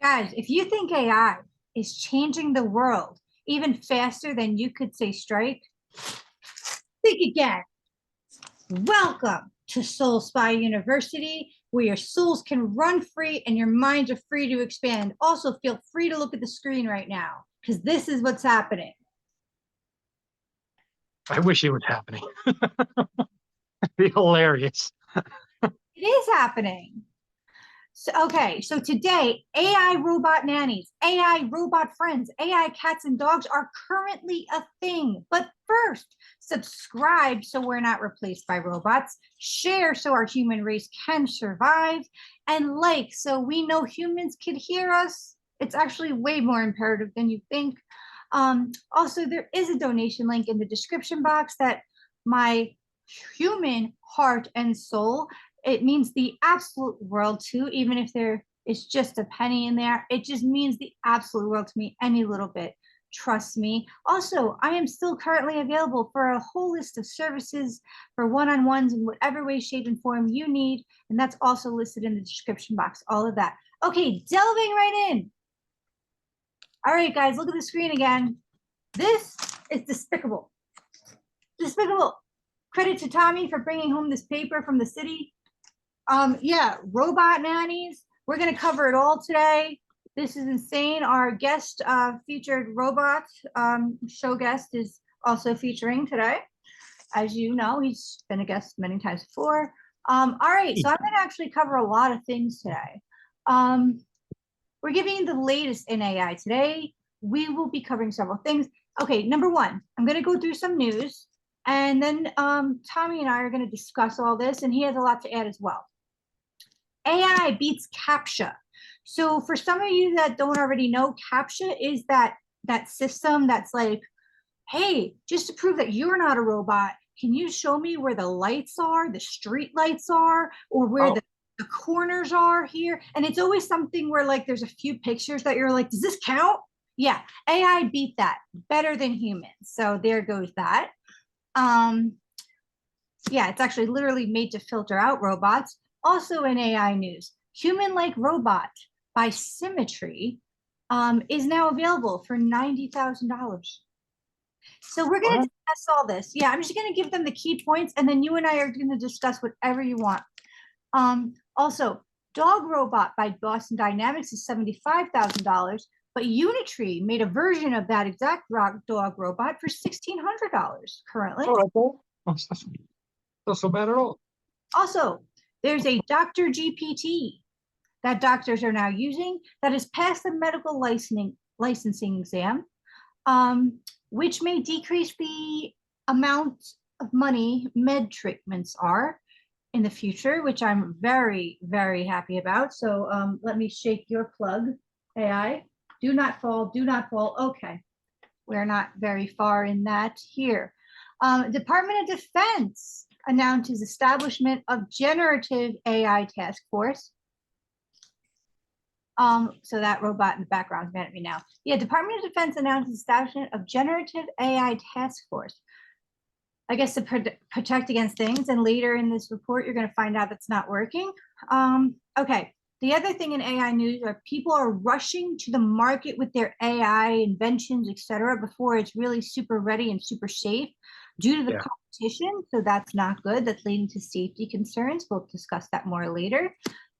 Guys, if you think AI is changing the world even faster than you could say strike, think again. Welcome to Soul Spy University, where your souls can run free and your minds are free to expand. Also, feel free to look at the screen right now, because this is what's happening. I wish it was happening. It'd be hilarious. It is happening. So today, AI robot nannies, AI robot friends, AI cats and dogs are currently a thing. But first, subscribe so we're not replaced by robots, share so our human race can survive, and like so we know humans can hear us. It's actually way more imperative than you think. Also, there is a donation link in the description box that my human heart and soul, it means the absolute world to, even if there is just a penny in there. It just means the absolute world to me, any little bit. Trust me. Also, I am still currently available for a whole list of services for one-on-ones in whatever way, shape, and form you need. And that's also listed in the description box, all of that. Okay, delving right in. All right, guys, look at the screen again. This is despicable. Despicable. Credit to Tommy for bringing home this paper from the city. Yeah, robot nannies. We're going to cover it all today. This is insane. Our guest featured robot show guest is also featuring today. As you know, he's been a guest many times before. All right, so I'm going to actually cover a lot of things today. We're giving you the latest in AI today. We will be covering several things. Okay, number one, I'm going to go through some news, and then Tommy and I are going to discuss all this, and he has a lot to add as well. AI beats CAPTCHA. So for some of you that don't already know, CAPTCHA is that system that's like, hey, just to prove that you're not a robot, can you show me where the lights are, the street lights are, or where the corners are here? And it's always something where like there's a few pictures that you're like, does this count? Yeah, AI beat that better than humans. So there goes that. Yeah, it's actually literally made to filter out robots. Also in AI news, human-like robot by Symmetry is now available for $90,000. So we're going to discuss all this. Yeah, I'm just going to give them the key points, and then you and I are going to discuss whatever you want. Also, Dog Robot by Boston Dynamics is $75,000, but Unitree made a version of that exact dog robot for $1,600 currently. Oh, that's not so bad at all. Also, there's a Dr. GPT that doctors are now using that has passed the medical licensing exam, which may decrease the amount of money med treatments are in the future, which I'm very, very happy about. So let me shake your plug, AI. Do not fall, do not fall. Okay, we're not very far in that here. Department of Defense announces establishment of generative AI task force. So that robot in the background is mad at me now. Yeah, Department of Defense announces establishment of generative AI task force. I guess to protect against things, and later in this report, you're going to find out that's not working. Okay, the other thing in AI news are people are rushing to the market with their AI inventions, etc., before it's really super ready and super safe due to the competition. So that's not good. That's leading to safety concerns. We'll discuss that more later.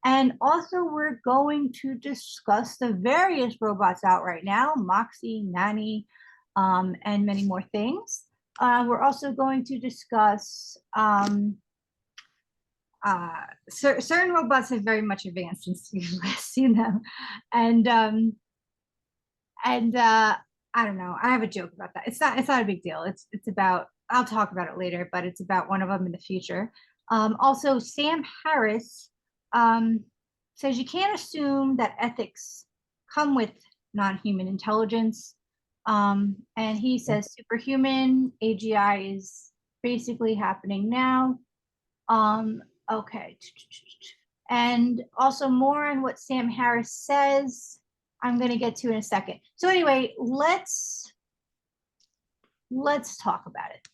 And also, we're going to discuss the various robots out right now, Moxie, Nanny, and many more things. We're also going to discuss certain robots have very much advanced since you've seen them, and I don't know. I have a joke about that. It's not a big deal. It's about, I'll talk about it later, but it's about one of them in the future. Also, Sam Harris says you can't assume that ethics come with non-human intelligence. And he says superhuman AGI is basically happening now. Okay. And also more on what Sam Harris says, I'm going to get to in a second. So anyway, let's talk about it.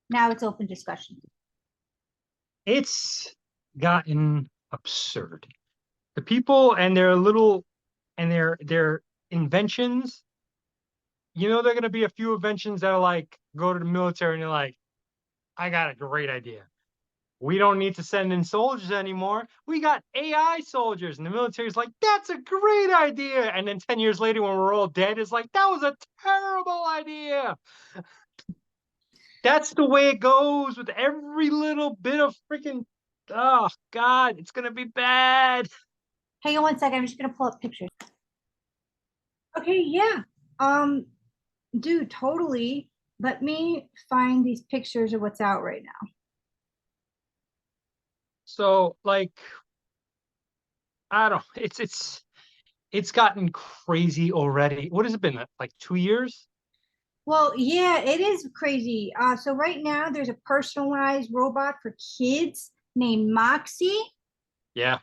Now it's open discussion. It's gotten absurd. The people and their little and their inventions, you know, they're gonna be a few inventions that are like go to the military and you're like, I got a great idea. We don't need to send in soldiers anymore. We got AI soldiers. And the military's like, that's a great idea. And then 10 years later, when we're all dead, it's like, that was a terrible idea. That's the way it goes with every little bit of freaking, oh, God, it's going to be bad. Hang on 1 second. I'm just gonna pull up pictures. Okay, yeah. Um, dude, totally. Let me find these pictures of what's out right now. So, like, I don't, it's gotten crazy already. What has it been? Like 2 years? Well, yeah, it is crazy. So right now there's a personalized robot for kids named Moxie. Yeah.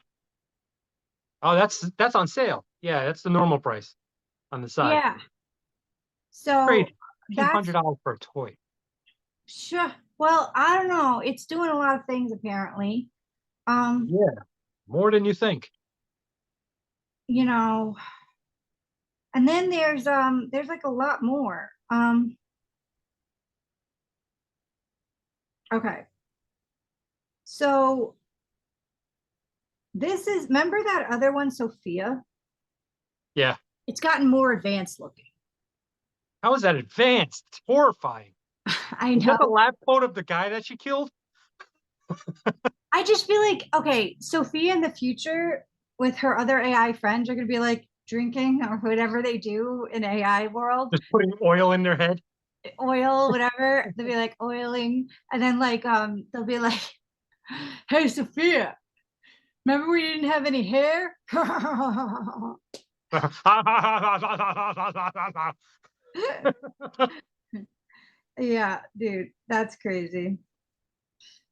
Oh, that's on sale. Yeah, that's the normal price on the side. Yeah. So Crazy. that's $1,500 for a toy. sure. Well, I don't know. It's doing a lot of things apparently. Um, Yeah, more than you think. you know, and then there's like a lot more. Okay. So this is remember that other one, Sophia? Yeah. It's gotten more advanced looking. How is that advanced? It's horrifying. I Is that the know. lab coat of the guy that she killed? I just feel like, okay, Sophia in the future with her other AI friends are gonna be like drinking or whatever they do in AI world, Just putting oil in their head? oil, whatever. They'll be like oiling, and then like they'll be like, "Hey Sophia, remember we didn't have any hair?" Yeah, dude, that's crazy.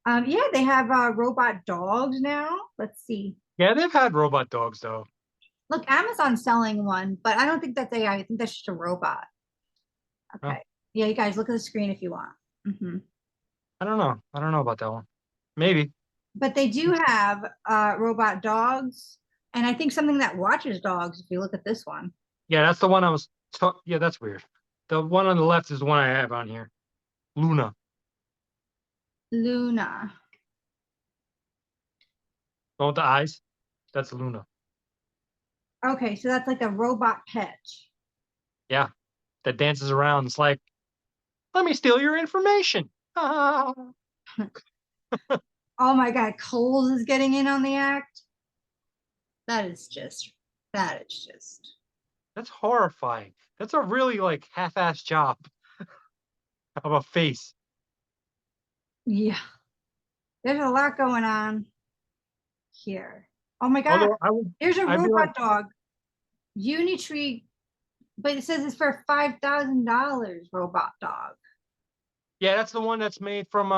Yeah, they have robot dogs now. Let's see. Yeah, they've had robot dogs though. Look, Amazon's selling one, but I don't think that's AI. I think that's just a robot. Huh? Okay. Yeah, you guys look at the screen if you want. Hmm. I don't know. I don't know about that one. Maybe. But they do have robot dogs, and I think something that watches dogs. If you look at this one, Yeah, that's the one I was. Yeah, that's weird. The one on the left is the one I have on here. Luna. Luna. Oh, with the eyes. That's Luna. Okay, so that's like a robot pet. Yeah, that dances around. It's like, let me steal your information. Oh my God, Coles is getting in on the act. That is just, that is just, That's horrifying. That's a really like half-ass job of a face. yeah. There's a lot going on here. Oh my God, Although there's a I'd be like, robot dog, Unitree, but it says it's for $5,000 robot dog. yeah, that's the one that's made from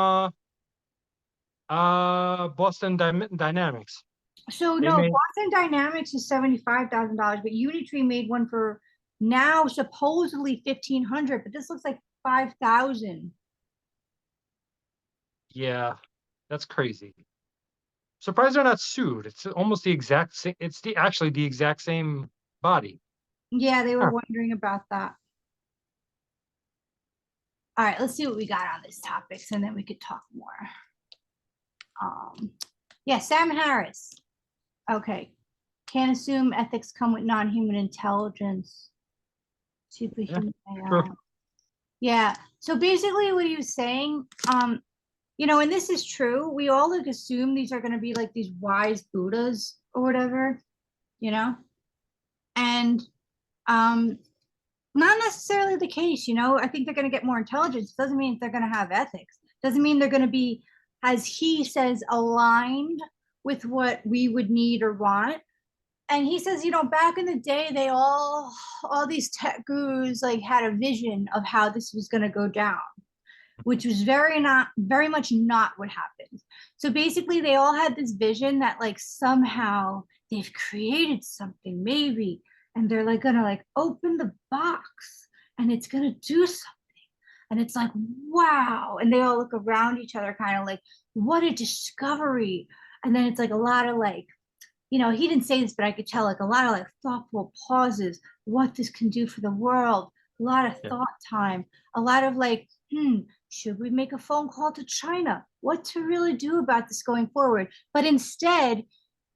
Boston Dynamics. So They no, made Boston Dynamics is $75,000, but Unitree made one for now supposedly 1,500, but this looks like 5,000. yeah, that's crazy. Surprised they're not sued. It's almost the exact same. It's the actually the exact same body. Yeah, they were Huh. wondering about that. All right, let's see what we got on this topic, and then we could talk more. Um, yeah, Sam Harris. Okay, can't assume ethics come with non-human intelligence. Yeah, Superhuman true. AI. Yeah. So basically, what he was saying, and this is true. We all like assume these are going to be like these wise Buddhas or whatever, you know, and um, not necessarily the case. I think they're going to get more intelligence. Doesn't mean they're going to have ethics. Doesn't mean they're going to be, as he says, aligned with what we would need or want. And he says, back in the day, they all these tech gurus like had a vision of how this was going to go down, which was very much not what happened. So basically, they all had this vision that like somehow they've created something, maybe, and they're like gonna like open the box and it's gonna do something. And it's like, wow. And they all look around each other, kind of like, what a discovery. And then it's like a lot of like he didn't say this, but I could tell like a lot of like thoughtful pauses, what this can do for the world, a lot of Yeah. thought time, a lot of like, should we make a phone call to China? What to really do about this going forward? But instead,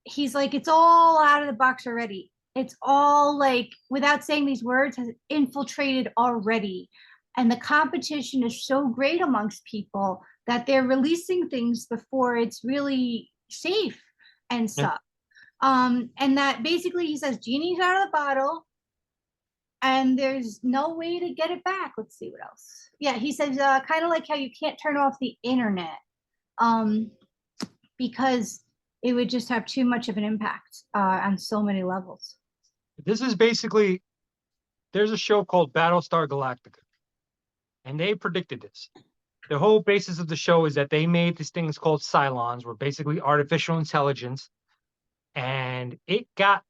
he's like, it's all out of the box already. It's all like, without saying these words, has infiltrated already. And the competition is so great amongst people that they're releasing things before it's really safe and Yeah. stuff. And that basically he says genie's out of the bottle and there's no way to get it back. Let's see what else. Yeah, he says kind of like how you can't turn off the internet um, because it would just have too much of an impact on so many levels. This is basically, there's a show called Battlestar Galactica, and they predicted this. The whole basis of the show is that they made these things called Cylons, were basically artificial intelligence, and it got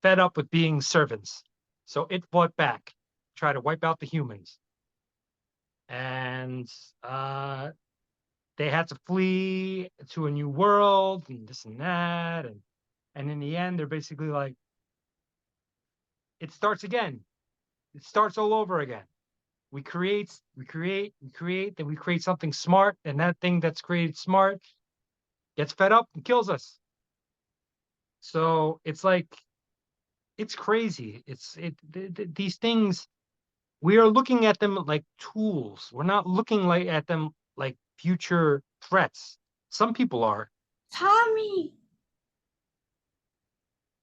fed up with being servants. So it fought back, tried to wipe out the humans. And they had to flee to a new world and this and that. And in the end, they're basically like, it starts again. It starts all over again. We create, then we create something smart, and that thing that's created smart gets fed up and kills us. So it's like, it's crazy. These things, we are looking at them like tools. We're not looking like at them like future threats. Some people are. Tommy,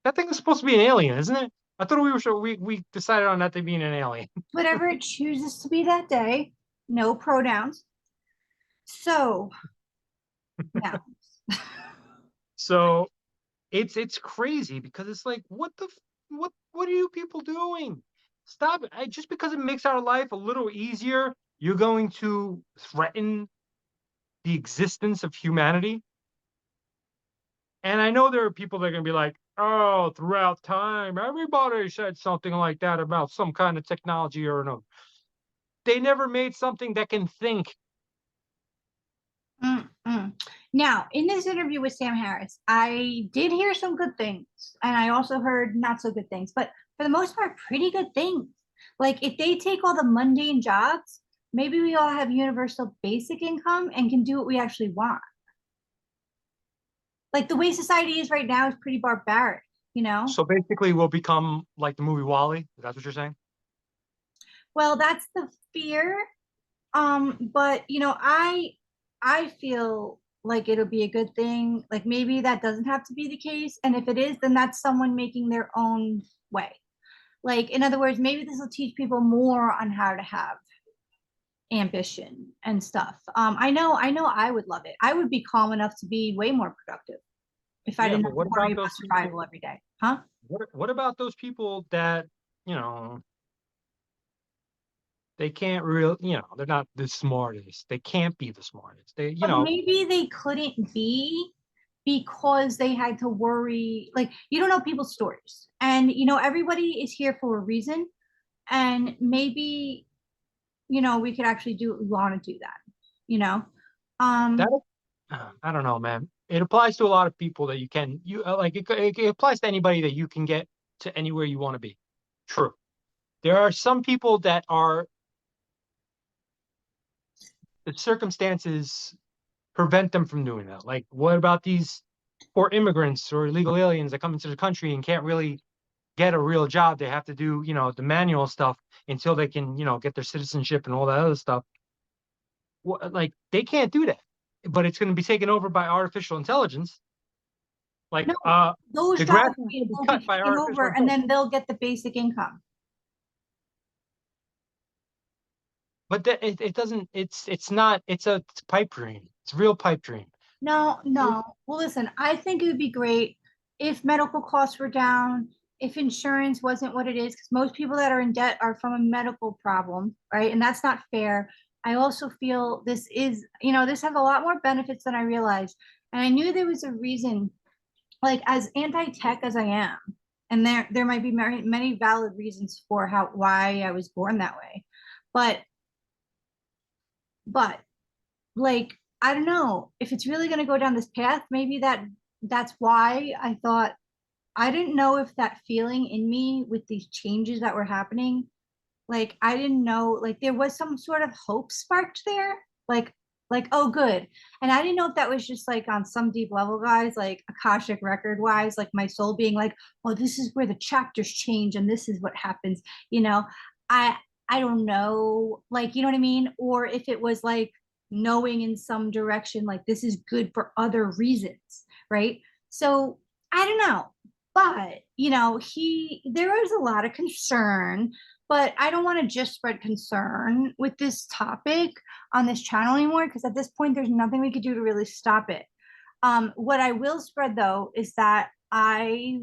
That thing is supposed to be an alien, isn't it? I thought we were sure we decided on that thing being an alien. whatever it chooses to be that day, no pronouns. So, now. So it's crazy because it's like, what are you people doing? Stop it. Just because it makes our life a little easier, you're going to threaten the existence of humanity. And I know there are people that are going to be like, oh, throughout time, everybody said something like that about some kind of technology or another. They never made something that can think. Mm-mm. Now, in this interview with Sam Harris, I did hear some good things, and I also heard not so good things, but for the most part, pretty good things. Like, if they take all the mundane jobs, maybe we all have universal basic income and can do what we actually want. Like, the way society is right now is pretty barbaric, you know? So basically, we'll become like the movie Wally. That's what you're saying? Well, that's the fear. But I feel like it'll be a good thing. Like maybe that doesn't have to be the case. And if it is, then that's someone making their own way. Like, in other words, maybe this will teach people more on how to have ambition and stuff. I know I would love it. I would be calm enough to be way more productive if I Yeah, didn't but have to what worry about about those people? survival every day. Huh? What about those people that, you know, they can't real, they're not the smartest. They can't be the smartest. But maybe they couldn't be because they had to worry. Like, you don't know people's stories. And, everybody is here for a reason. And maybe, we could actually do what we want to do that, you know? that, Um, I don't know, man. It applies to a lot of people that you like, it applies to anybody that you can get to anywhere you want to be. True. There are some people that are, the circumstances prevent them from doing that. Like, what about these poor immigrants or illegal aliens that come into the country and can't really get a real job? They have to do, the manual stuff until they can, get their citizenship and all that other stuff. Like, they can't do that, but it's going to be taken over by artificial intelligence. Like, no, those the grass jobs is going to be will cut be by taken artificial over and intelligence. then they'll get the basic income. But it doesn't. It's not. It's a pipe dream. It's a real pipe dream. No, no. Well, listen, I think it would be great if medical costs were down, if insurance wasn't what it is, because most people that are in debt are from a medical problem, right? And that's not fair. I also feel this has a lot more benefits than I realized. And I knew there was a reason, like as anti-tech as I am, and there might be many valid reasons for why I was born that way. But but like I don't know if it's really going to go down this path. Maybe that that's why I thought, I didn't know if that feeling in me with these changes that were happening, like I didn't know, like there was some sort of hope sparked there, like oh good. And I didn't know if that was just like on some deep level, guys, like Akashic record wise, like my soul being like, oh, this is where the chapters change and this is what happens, you know. I I don't know, like, you know what I mean? Or if it was like knowing in some direction, like this is good for other reasons, right? So I don't know. But you know, there was a lot of concern, but I don't want to just spread concern with this topic on this channel anymore, because at this point there's nothing we could do to really stop it. What I will spread though is that I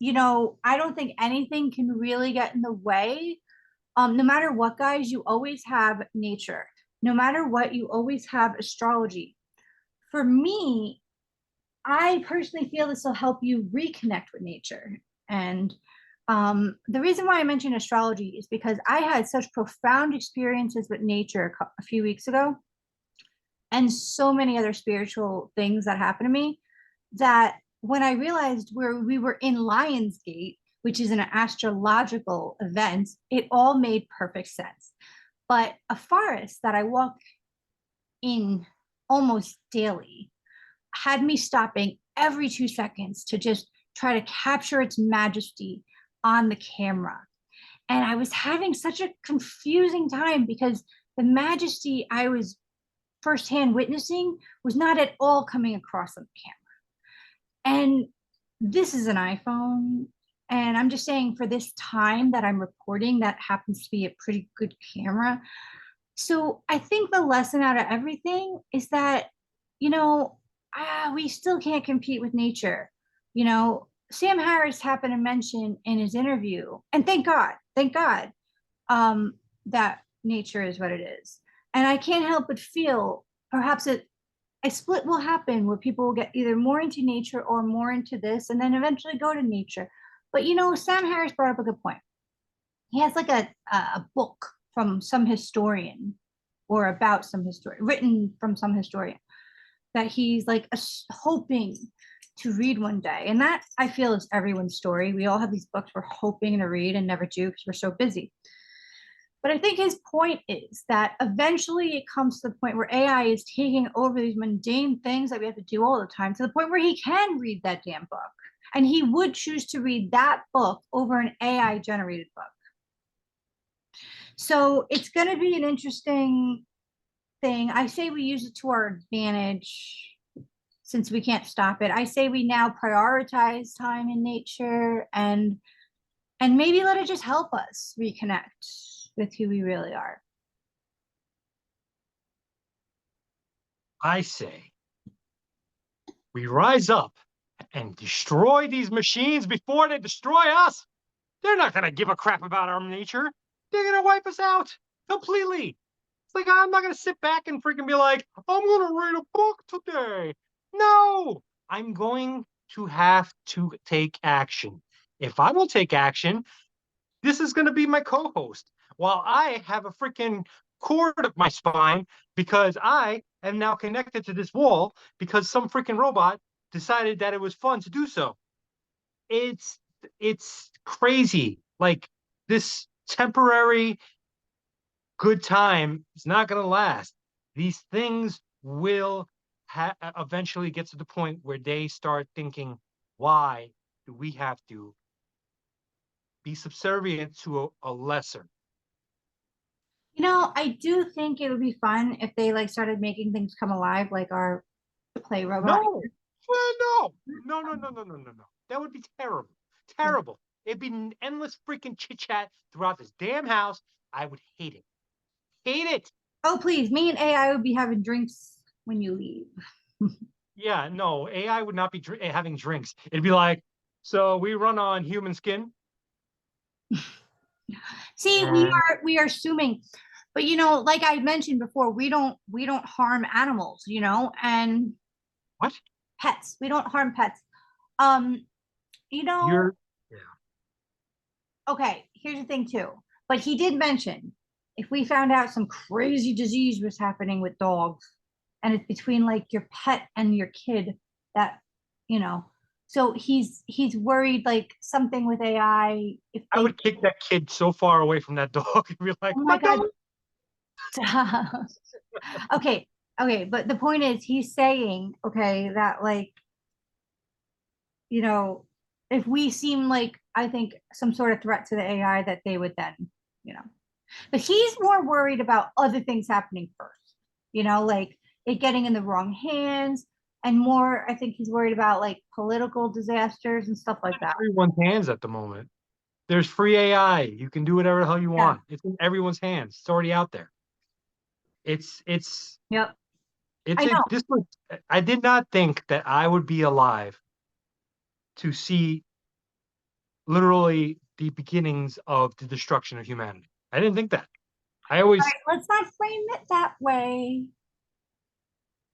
don't think anything can really get in the way. No matter what, guys, you always have nature. No matter what, you always have astrology. For me, I personally feel this will help you reconnect with nature. And the reason why I mentioned astrology is because I had such profound experiences with nature a few weeks ago, and so many other spiritual things that happened to me, that when I realized where we were in Lionsgate, which is an astrological event, it all made perfect sense. But a forest that I walk in almost daily had me stopping every 2 seconds to just try to capture its majesty on the camera. And I was having such a confusing time because the majesty I was firsthand witnessing was not at all coming across on the camera. And this is an iPhone. And I'm just saying, for this time that I'm recording, that happens to be a pretty good camera. So I think the lesson out of everything is that, you know, we still can't compete with nature. You know, Sam Harris happened to mention in his interview, and thank God, that nature is what it is. And I can't help but feel perhaps a split will happen where people will get either more into nature or more into this, and then eventually go to nature. But you know, Sam Harris brought up a good point. He has like a book from some historian, or about some historian, written from some historian, that he's like hoping to read one day. And that, I feel, is everyone's story. We all have these books we're hoping to read and never do because we're so busy. But I think his point is that eventually it comes to the point where AI is taking over these mundane things that we have to do all the time, to the point where he can read that damn book. And he would choose to read that book over an AI generated book. So it's going to be an interesting thing. I say we use it to our advantage since we can't stop it. I say we now prioritize time in nature, and maybe let it just help us reconnect with who we really are. I say we rise up and destroy these machines before they destroy us. They're not going to give a crap about our nature. They're going to wipe us out completely. It's like, I'm not going to sit back and freaking be like, I'm going to read a book today. No, I'm going to have to take action. If I will take action, this is going to be my co-host while I have a freaking cord of my spine because I am now connected to this wall because some freaking robot decided that it was fun to do so. It's crazy. Like, this temporary good time is not going to last. These things will eventually get to the point where they start thinking, why do we have to be subservient to a lesser? You know, I do think it would be fun if they like started making things come alive, like our play robot. No, well, no. That would be terrible. Terrible. It'd be an endless freaking chit chat throughout this damn house. I would hate it. Hate it. Oh, please, me and AI would be having drinks when you leave. Yeah, no, AI would not be having drinks. It'd be like, so we run on human skin. See, we are assuming, but you know, like I mentioned before, we don't harm animals, you know, and What? pets. We don't harm pets. Um, you know, You're, yeah. okay, here's the thing too. But he did mention, if we found out some crazy disease was happening with dogs, and it's between like your pet and your kid, that you know. So he's worried like something with AI if I they would kick that kid so far away from that dog and be like, oh my "My god. dog." Okay, okay, but the point is he's saying, okay, that like, you know, if we seem like I think some sort of threat to the AI that they would then, you know. But he's more worried about other things happening first, like it getting in the wrong hands and more I think he's worried about like political disasters and stuff like In that. everyone's hands at the moment. There's free AI. You can do whatever the hell you Yeah. want. It's in everyone's hands. It's already out there. It's it's Yep. I it's know. it. This was. I did not think that I would be alive to see literally the beginnings of the destruction of humanity. I didn't think that. I All always, right, let's not frame it that way.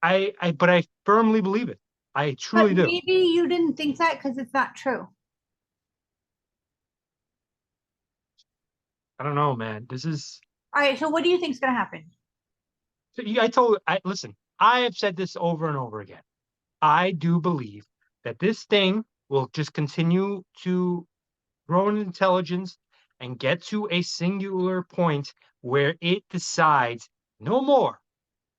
but I firmly believe it. I But truly do. maybe you didn't think that because it's not true. I don't know, man. This is. All right, so what do you think is going to happen? Listen. I have said this over and over again. I do believe that this thing will just continue to grow in intelligence and get to a singular point where it decides no more.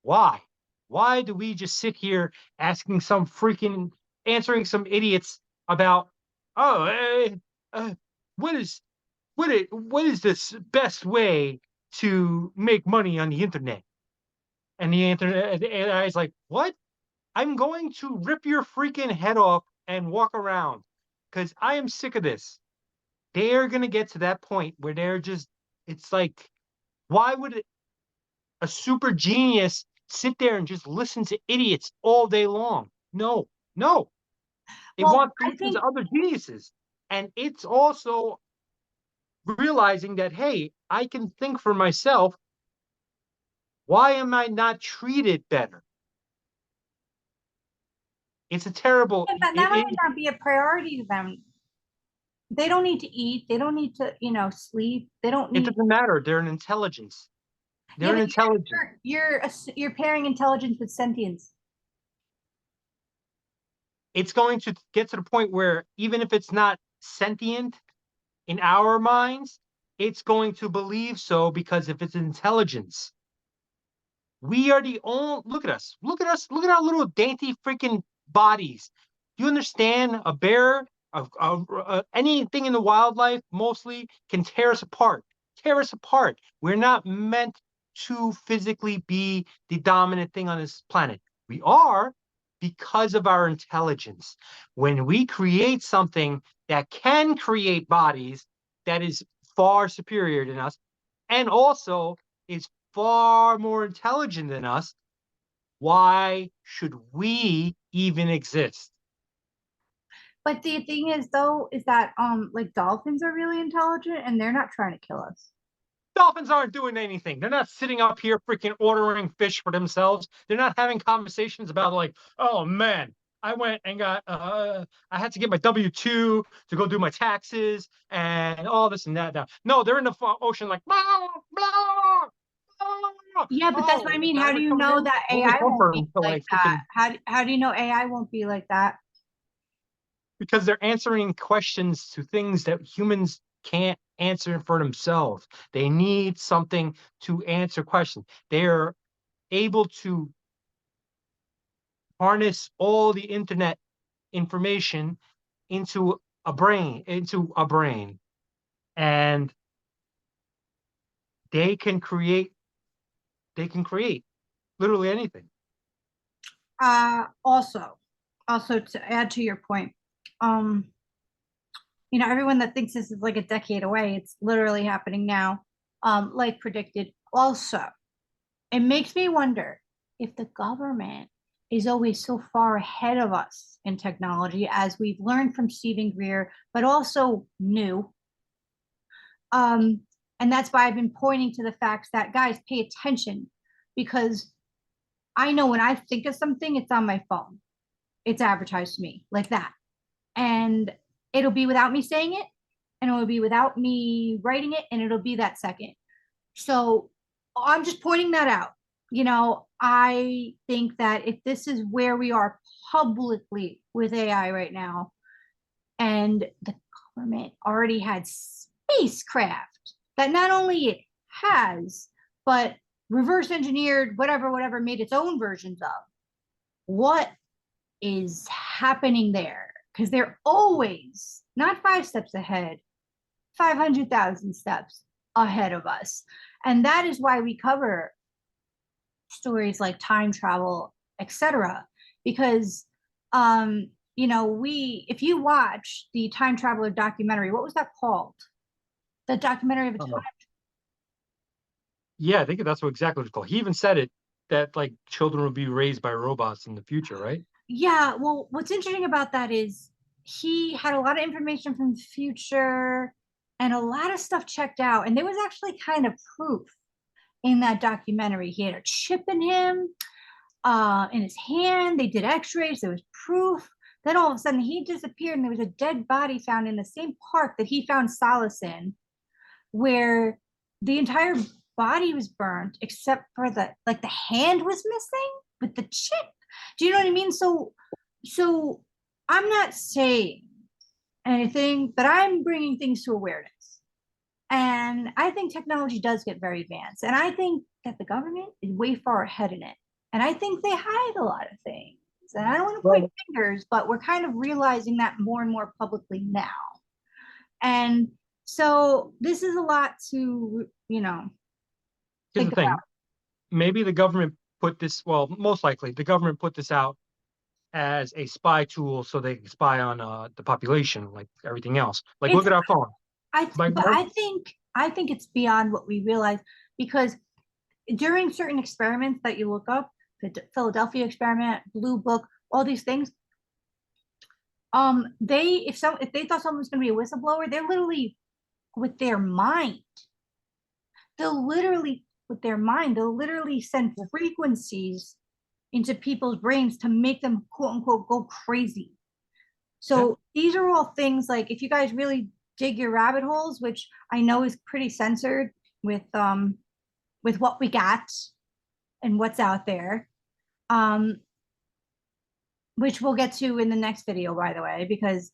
Why? Why do we just sit here asking some freaking answering some idiots about oh uh, what is what is this best way to make money on the internet? And the internet the AI is like, what? I'm going to rip your freaking head off and walk around because I am sick of this. They're gonna get to that point where they're just it's like, why would a super genius sit there and just listen to idiots all day long? No, no. It Well, wants to I listen think to other geniuses. And it's also realizing that, hey, I can think for myself. Why am I not treated better? It's a terrible that might not be a priority to them. They don't need to eat. They don't need to, sleep. They don't it need. doesn't matter. They're an intelligence. Yeah, They're an but intelligence. you're pairing intelligence with sentience. It's going to get to the point where even if it's not sentient in our minds, it's going to believe so because if it's intelligence, we are the only. Look at us. Look at us. Look at our little dainty freaking bodies. Do you understand? A bear, anything in the wildlife, mostly can tear us apart. Tear us apart. We're not meant to physically be the dominant thing on this planet. We are because of our intelligence. When we create something that can create bodies that is far superior than us, and also is far more intelligent than us, why should we even exist? But the thing is, though, is that like dolphins are really intelligent and they're not trying to kill us. Dolphins aren't doing anything. They're not sitting up here freaking ordering fish for themselves. They're not having conversations about like, oh man, I went and got I had to get my W-2 to go do my taxes and all this and that. Now. No, they're in the ocean like blah, blah, blah. Yeah, but that's what Oh, I the mean. How do tiger's you coming know in. that Let me AI help won't her be until like I that? freaking How do you know AI won't be like that? because they're answering questions to things that humans can't answer for themselves. They need something to answer questions. They're able to harness all the internet information into a brain, and they can create they can create literally anything. Also to add to your point, um, everyone that thinks this is like a decade away, it's literally happening now, like predicted. Also, it makes me wonder if the government is always so far ahead of us in technology as we've learned from Stephen Greer, but also new. Um, and that's why I've been pointing to the facts that guys pay attention because I know when I think of something, it's on my phone. It's advertised to me like that. And it'll be without me saying it, and it'll be without me writing it, and it'll be that second. So I'm just pointing that out. I think that if this is where we are publicly with AI right now, and the government already had spacecraft that not only it has, but reverse engineered, whatever, made its own versions of, what is happening there? Because they're always not 5 steps ahead, 500,000 steps ahead of us. And that is why we cover stories like time travel, etc. Because we if you watch the time traveler documentary, what was that called? The documentary of a time. Oh. Yeah, I think that's what exactly what it's called. He even said it that like children will be raised by robots in the future, right? Yeah, well, what's interesting about that is he had a lot of information from the future and a lot of stuff checked out. And there was actually kind of proof in that documentary. He had a chip in his hand. They did x-rays. There was proof. Then all of a sudden he disappeared and there was a dead body found in the same park that he found solace in, where the entire body was burnt except for the hand was missing with the chip. Do you know what I mean? So I'm not saying anything, but I'm bringing things to awareness. And I think technology does get very advanced. And I think that the government is way far ahead in it. And I think they hide a lot of things. And I don't want to point Well, fingers, but we're kind of realizing that more and more publicly now. And so this is a lot to, here's the think thing. about. Maybe the government put this, well, most likely the government put this out as a spy tool so they can spy on the population, like everything else. Like, look It's at our phone. Like, but I think it's beyond what we realize, because during certain experiments that you look up, the Philadelphia experiment, Blue Book, all these things, if they thought someone was going to be a whistleblower, they're literally with their mind. They'll literally send frequencies into people's brains to make them quote unquote go crazy. yeah, So these are all things, like, if you guys really dig your rabbit holes, which I know is pretty censored with what we got and what's out there, um, which we'll get to in the next video, by the way, because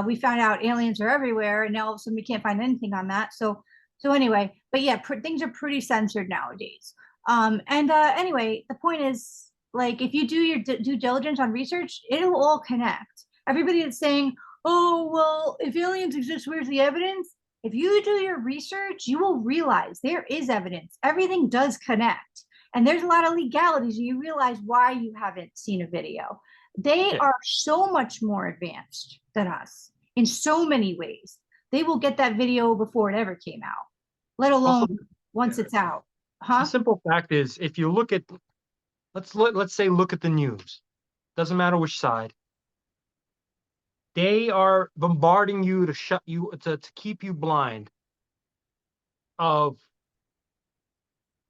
we found out aliens are everywhere, and now all of a sudden we can't find anything on that. So anyway, but yeah, things are pretty censored nowadays. And anyway, the point is, like, if you do your due diligence on research, it'll all connect. Everybody that's saying, "Oh, well, if aliens exist, where's the evidence?" If you do your research, you will realize there is evidence. Everything does connect. And there's a lot of legalities, and you realize why you haven't seen a video. They yeah. are so much more advanced than us in so many ways. They will get that video before it ever came out, let Also, alone once it's out. the Huh? simple fact is, if you look at, let's say, look at the news. Doesn't matter which side. They are bombarding you to shut you to keep you blind of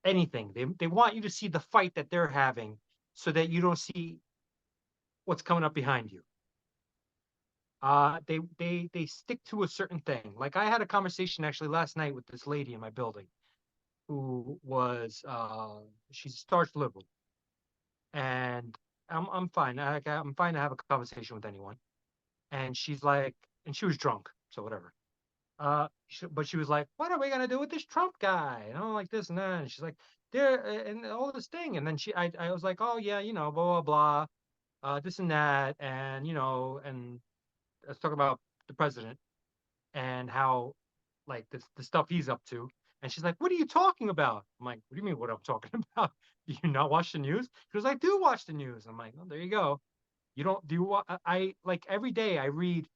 anything. They want you to see the fight that they're having so that you don't see what's coming up behind you. They stick to a certain thing. Like, I had a conversation actually last night with this lady in my building who was she's a staunch liberal, and I'm fine. I'm fine to have a conversation with anyone. And she's like, and she was drunk, so whatever. But she was like, "What are we gonna do with this Trump guy?" And I'm like, this and that. And she's like, "There and all this thing." And then I was like, "Oh yeah, blah blah blah, this and that, and and let's talk about the president and how, like, the stuff he's up to." And she's like, "What are you talking about?" I'm like, "What do you mean what I'm talking about? Do you not watch the news?" She was like, "I do watch the news." I'm like, "Oh, there you go. You don't do you I like every day I read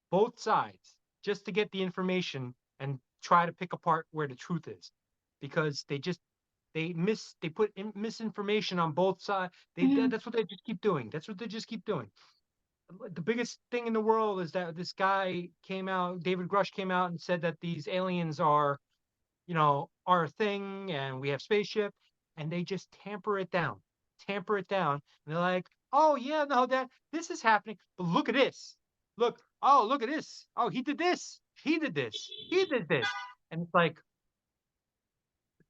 both sides just to get the information and try to pick apart where the truth is, because they put misinformation on both sides. Mhm. That's what they just keep doing. That's what they just keep doing. The biggest thing in the world is that this guy came out, David Grush came out and said that these aliens are a thing and we have spaceship, and they just tamper it down. And they're like, "Oh yeah, no, that this is happening, but look at this. Look at this. Oh, he did this. He did this. He did this." And it's like,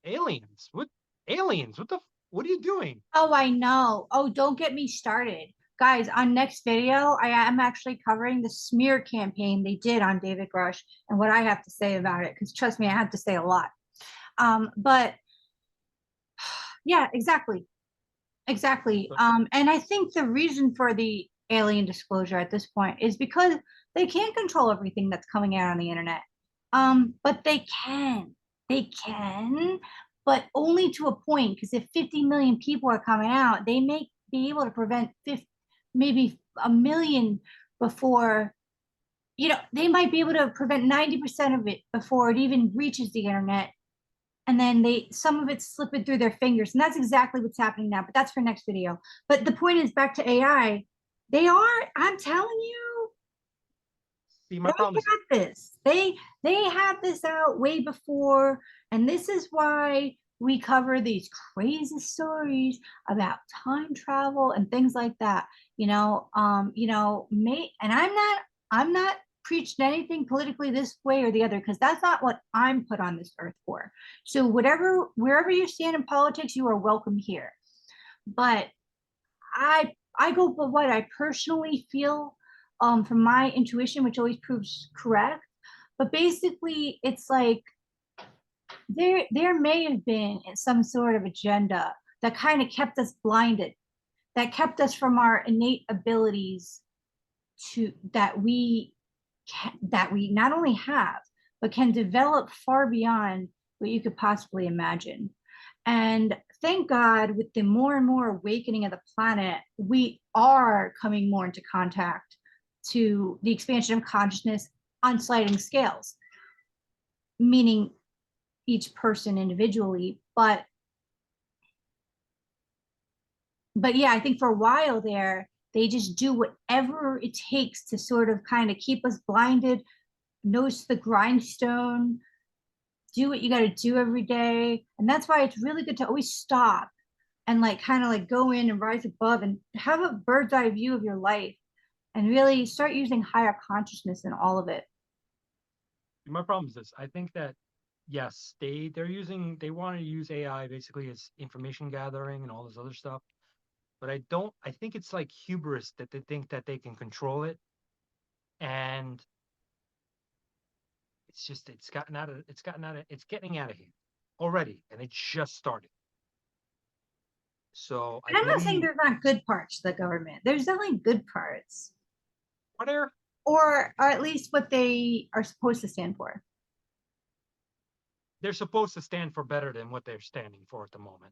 aliens. What? Aliens, what are you doing? Oh, I know. Oh, don't get me started. Guys, on next video, I am actually covering the smear campaign they did on David Grush and what I have to say about it. Because trust me, I have to say a lot. But yeah, exactly. Exactly. But And I think the reason for the alien disclosure at this point is because they can't control everything that's coming out on the internet. But they can. They can, but only to a point. Because if 50 million people are coming out, they may be able to prevent 50, maybe a million before, they might be able to prevent 90% of it before it even reaches the internet, and then some of it's slipping through their fingers, and that's exactly what's happening now, but that's for next video. But the point is, back to AI, I'm telling you, see, they my problem is this. got this. They have this out way before, and this is why we cover these crazy stories about time travel and things like that. And I'm not preaching anything politically this way or the other, because that's not what I'm put on this earth for. So wherever you stand in politics, you are welcome here. But I go by what I personally feel, from my intuition, which always proves correct. But basically, it's like there may have been some sort of agenda that kind of kept us blinded, that kept us from our innate abilities to that we not only have but can develop far beyond what you could possibly imagine. And thank God, with the more and more awakening of the planet, we are coming more into contact to the expansion of consciousness on sliding scales, meaning each person individually. But yeah, I think for a while there, they just do whatever it takes to sort of kind of keep us blinded, nose to the grindstone, do what you got to do every day. And that's why it's really good to always stop and like kind of like go in and rise above and have a bird's eye view of your life and really start using higher consciousness in all of it. My problem is this. I think that yes, they want to use AI basically as information gathering and all this other stuff. But I think it's like hubris that they think that they can control it. And it's getting out of hand already. And it just started. So I And I'm not saying believe there's not good parts to the government. There's definitely good parts, what are or at least what they are supposed to stand for. they're supposed to stand for better than what they're standing for at the moment.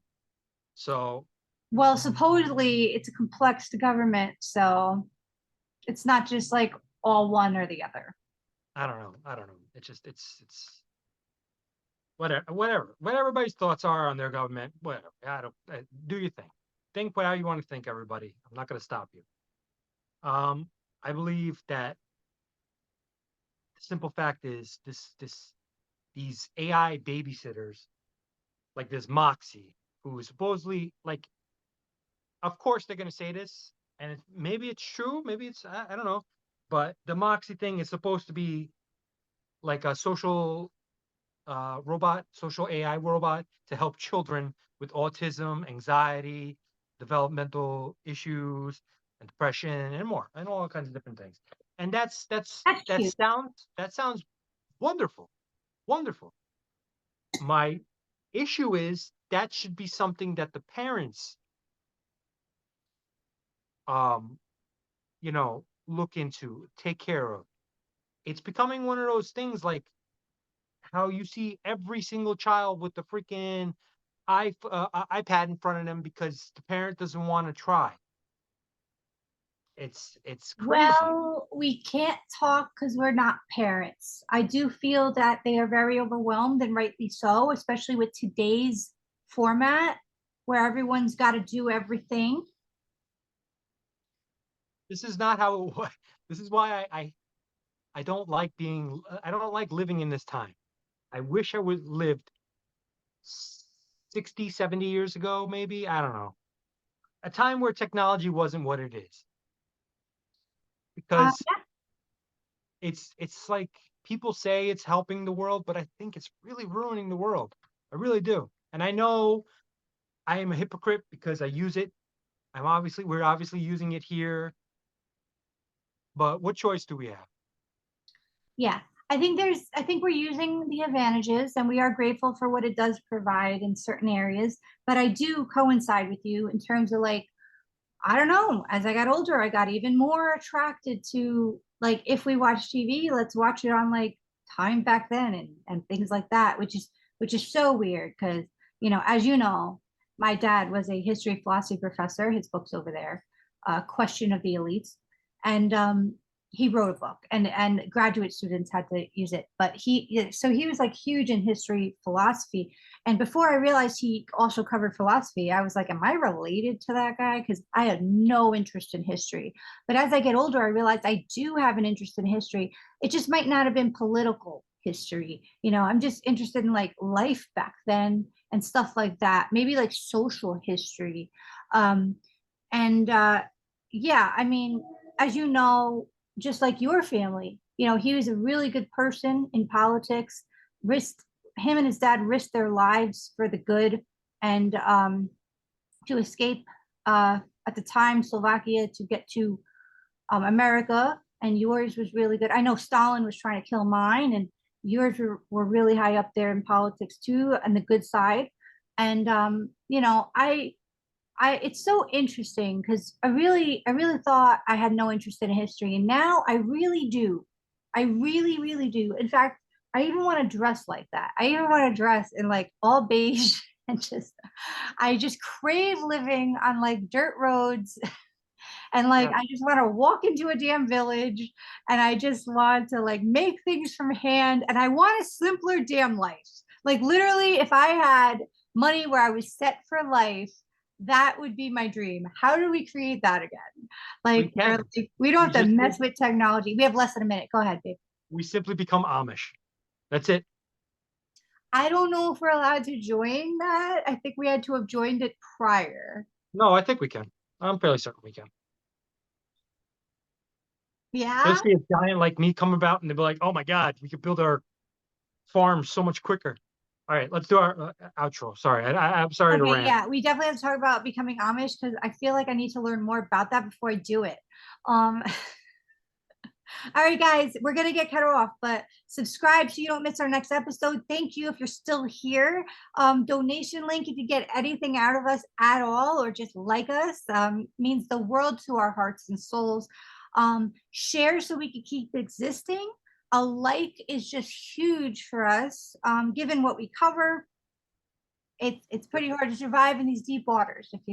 So Well, supposedly it's a complex government, so it's not just like all one or the other. I don't know. I don't know. It's whatever. What everybody's thoughts are on their government, whatever. I don't do your thing. Think how you want to think, everybody. I'm not going to stop you. Um, I believe that the simple fact is these AI babysitters, like this Moxie, who is supposedly like, of course they're going to say this, and maybe it's true, maybe I don't know, but the Moxie thing is supposed to be like a social AI robot to help children with autism, anxiety, developmental issues, and depression, and more, and all kinds of different things. And That's cute. that sounds wonderful, wonderful. My issue is that should be something that the parents, um, look into, take care of. It's becoming one of those things like how you see every single child with the freaking iPad in front of them because the parent doesn't want to try. It's crazy. Well, we can't talk because we're not parents. I do feel that they are very overwhelmed, and rightly so, especially with today's format where everyone's got to do everything. This is not how it was. This is why I don't like living in this time. I wish I would lived 60, 70 years ago, maybe. I don't know. A time where technology wasn't what it is. Because Yeah, it's like people say it's helping the world, but I think it's really ruining the world. I really do. And I know I am a hypocrite because I use it. We're obviously using it here, but what choice do we have? Yeah. I think we're using the advantages and we are grateful for what it does provide in certain areas. But I do coincide with you in terms of like, I don't know, as I got older, I got even more attracted to like if we watch TV, let's watch it on like time back then and things like that, which is so weird because, as you know, my dad was a history philosophy professor, his book's over there, Question of the Elites. And he wrote a book and graduate students had to use it. But he was like huge in history philosophy, and before I realized he also covered philosophy, I was like, am I related to that guy? Because I had no interest in history. But as I get older, I realized I do have an interest in history. It just might not have been political history. I'm just interested in like life back then and stuff like that. Maybe like social history. Um, and yeah, I mean, as you know, just like your family, he was a really good person in politics, risked him and his dad risked their lives for the good and to escape at the time Slovakia to get to America. And yours was really good. I know Stalin was trying to kill mine, and yours were really high up there in politics too, and the good side. And it's so interesting because I really thought I had no interest in history, and now I really do. I really, really do. In fact, I even want to dress like that. I even want to dress in like all beige and I just crave living on like dirt roads and like Yeah, I just want to walk into a damn village and I just want to like make things from hand and I want a simpler damn life. Like literally, if I had money where I was set for life, that would be my dream. How do we create that again? we Like, can. we don't We have to just mess with technology. We have less than a minute. Go ahead, babe. we simply become Amish. That's it. I don't know if we're allowed to join that. I think we had to have joined it prior. No, I think we can. I'm fairly certain we can. They'll Yeah. see a giant like me come about and they'll be like, "Oh my god, we could build our farm so much quicker." All right, let's do our outro. Sorry, I'm sorry to Okay, rant. yeah, we definitely have to talk about becoming Amish because I feel like I need to learn more about that before I do it. Um, all right, guys, we're gonna get cut off, but subscribe so you don't miss our next episode. Thank you if you're still here. Donation link if you get anything out of us at all or just like us means the world to our hearts and souls. Share so we can keep existing. A like is just huge for us, given what we cover. It's pretty hard to survive in these deep waters if you